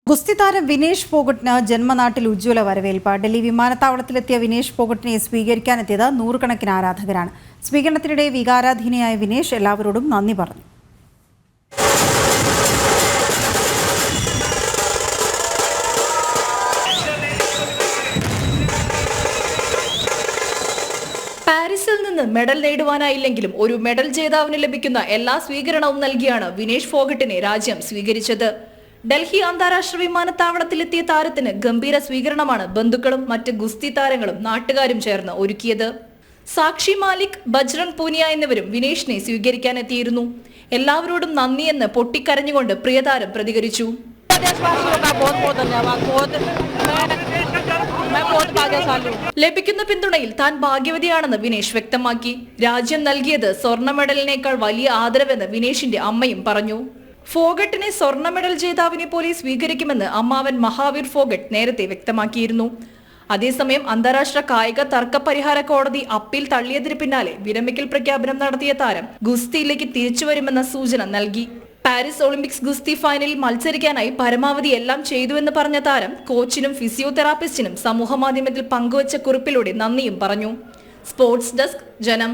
ഗുസ്തി താരം വിനേഷ് ഫോഗട്ടിന് ജന്മനാട്ടിൽ ഉജ്ജ്വല വരവേൽപ്പ്. ഡൽഹി വിമാനത്താവളത്തിലെത്തിയ വിനേഷ് ഫോഗട്ടിനെ സ്വീകരിക്കാനെത്തിയത് നൂറുകണക്കിന് ആരാധകരാണ്. സ്വീകരണത്തിനിടെ വികാരാധീനയായ വിനേഷ് എല്ലാവരോടും നന്ദി പറഞ്ഞു. പാരീസിൽ നിന്ന് മെഡൽ നേടുവാനായില്ലെങ്കിലും ഒരു മെഡൽ ജേതാവിന് ലഭിക്കുന്ന എല്ലാ സ്വീകരണവും നൽകിയാണ് വിനേഷ് ഫോഗട്ടിനെ രാജ്യം സ്വീകരിച്ചത്. ഡൽഹി അന്താരാഷ്ട്ര വിമാനത്താവളത്തിലെത്തിയ താരത്തിന് ഗംഭീര സ്വീകരണമാണ് ബന്ധുക്കളും മറ്റ് ഗുസ്തി താരങ്ങളും നാട്ടുകാരും ചേർന്ന് ഒരുക്കിയത്. സാക്ഷി മാലിക്, ബജ്രംഗ് പൂനിയ എന്നിവരും വിനേഷിനെ സ്വീകരിക്കാനെത്തിയിരുന്നു. എല്ലാവരോടും നന്ദിയെന്ന് പൊട്ടിക്കരഞ്ഞുകൊണ്ട് പ്രിയതാരം പ്രതികരിച്ചു. ലഭിക്കുന്ന പിന്തുണയിൽ താൻ ഭാഗ്യവതിയാണെന്ന് വിനേഷ് വ്യക്തമാക്കി. രാജ്യം നൽകിയത് സ്വർണ്ണ മെഡലിനേക്കാൾ വലിയ ആദരവെന്ന് വിനേഷിന്റെ അമ്മയും പറഞ്ഞു. ഫോഗട്ടിനെ സ്വർണ്ണ മെഡൽ ജേതാവിനെ പോലെ സ്വീകരിക്കുമെന്ന് അമ്മാവൻ മഹാവീർ ഫോഗട്ട് നേരത്തെ വ്യക്തമാക്കിയിരുന്നു. അതേസമയം അന്താരാഷ്ട്ര കായിക തർക്ക പരിഹാര കോടതി അപ്പീൽ തള്ളിയതിന് പിന്നാലെ വിരമിക്കൽ പ്രഖ്യാപനം നടത്തിയ താരം ഗുസ്തിയിലേക്ക് തിരിച്ചുവരുമെന്ന സൂചന നൽകി. പാരീസ് ഒളിമ്പിക്സ് ഗുസ്തി ഫൈനലിൽ മത്സരിക്കാനായി പരമാവധി എല്ലാം ചെയ്തുവെന്ന് പറഞ്ഞ താരം കോച്ചിനും ഫിസിയോതെറാപ്പിസ്റ്റിനും സമൂഹമാധ്യമത്തിൽ പങ്കുവച്ച കുറിപ്പിലൂടെ നന്ദിയും പറഞ്ഞു. സ്പോർട്സ് ഡെസ്ക്, ജനം.